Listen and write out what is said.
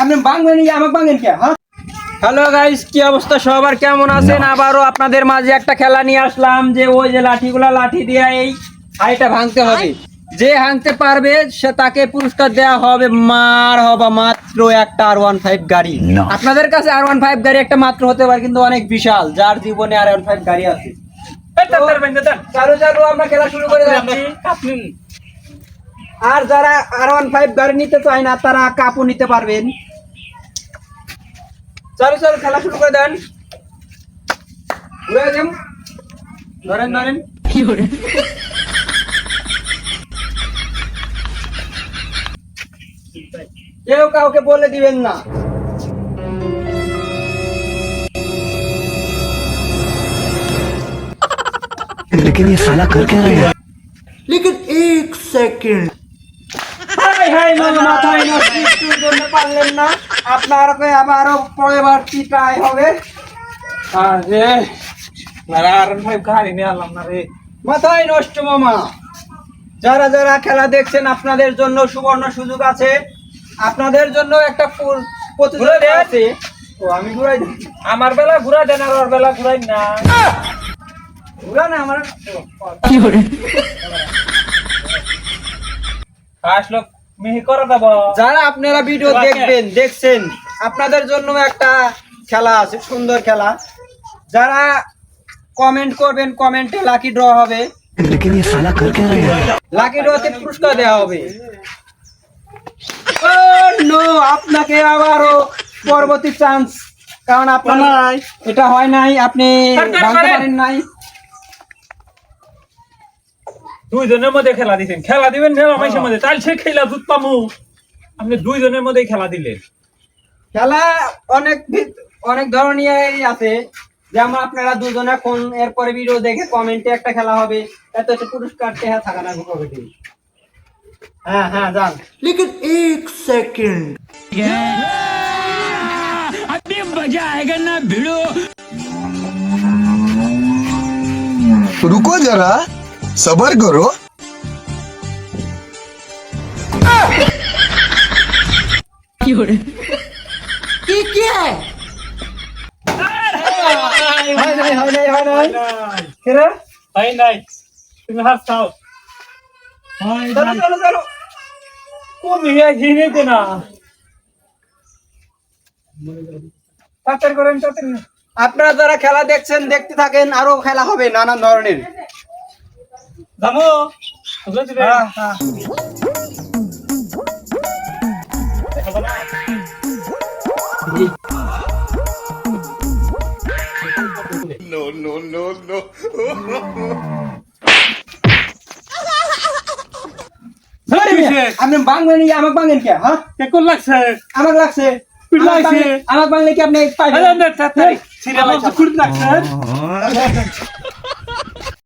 আপনি ভাঙবেন আমাকে ভাঙেন কে? হ্যাঁ, হ্যালো গাইস, কি অবস্থা সবার, কেমন আছেন? আবারও আপনাদের মাঝে একটা খেলা নিয়ে আসলাম, যে ওই যে লাঠি দিয়ে এই হাড়িটা ভাঙতে হবে। যে ভাঙতে পারবে সে তাকে পুরস্কার দেওয়া হবে মাত্র একটা R15 গাড়ি। আপনাদের কাছে R15 গাড়ি একটা মাত্র হতে পারে, কিন্তু অনেক বিশাল, যার জীবনে R15 গাড়ি আছে। চালু আমরা খেলা শুরু করে যাচ্ছি। আর যারা R15 গাড়ি নিতে চায় না, তারা কাপও নিতে পারবেন। চালু খেলা শুরু করে দেন। ধরেন কেউ কাউকে বলে দিবেন না। लेकिन ये साला कर क्या रहे हैं? लेकिन एक सेकंड মাথায় নষ্টের জন্য পারলেন না, আপনার আবারও পরের ট্রাই হবে। মাথায় নষ্ট মামা। যারা যারা খেলা দেখছেন, আপনাদের জন্য সুবর্ণ সুযোগ আছে, আপনাদের জন্য একটা প্রতিযোগিতা আছে। আমি ঘুরাই দিই, আমার বেলা ঘুরা দেন, আর ওর বেলা ঘুরাই না, ঘুরা না আমার আসলো। যারা আপনারা ভিডিও দেখছেন, আপনাদের জন্য একটা খেলা আছে, সুন্দর খেলা। যারা কমেন্ট করবেন, কমেন্টে লাকি ড্র হবে। लेकिन ये साला कर क्या रहे हैं? লাকি ড্রতে পুরস্কার দেওয়া হবে। নো, আপনাকে আবারও পরবর্তী চান্স, কারণ আপনার এটা হয় নাই, আপনি ভাঙতে পারেন নাই। দুইজনের মধ্যে খেলা দিবেন, খেলা দিবেন মেলামেশার মধ্যে, তাহলে সে খেলা দুধ পামু। আপনি দুইজনের মধ্যে খেলা দিলেন। খেলা অনেক ধরনের আছে, যেমন আপনারা দুজনে কোন এরপরে ভিডিও দেখে কমেন্টে একটা খেলা হবে, এত একটা পুরস্কার টেহা থাকা না হবে। হ্যাঁ যান। लेकिन एक सेकंड अभी मजा आएगा ना भिड़ो। रुको जरा, सबर करो। ये क्या है? হয় নাই, তুমি হাসতাও। চলো। কমিয়ে ঘিরে না, করেন। আপনারা যারা খেলা দেখছেন, দেখতে থাকেন, আরো খেলা হবে নানান ধরনের। জানো আপনি ভাঙবেন আমাকে ভাঙেন কে? হ্যাঁ, কেমন লাগছে? আমাকে লাগছে। লাগছে আমাকে ভাঙলে কি আপনি পাইবেন? খুঁড়ে লাগছে।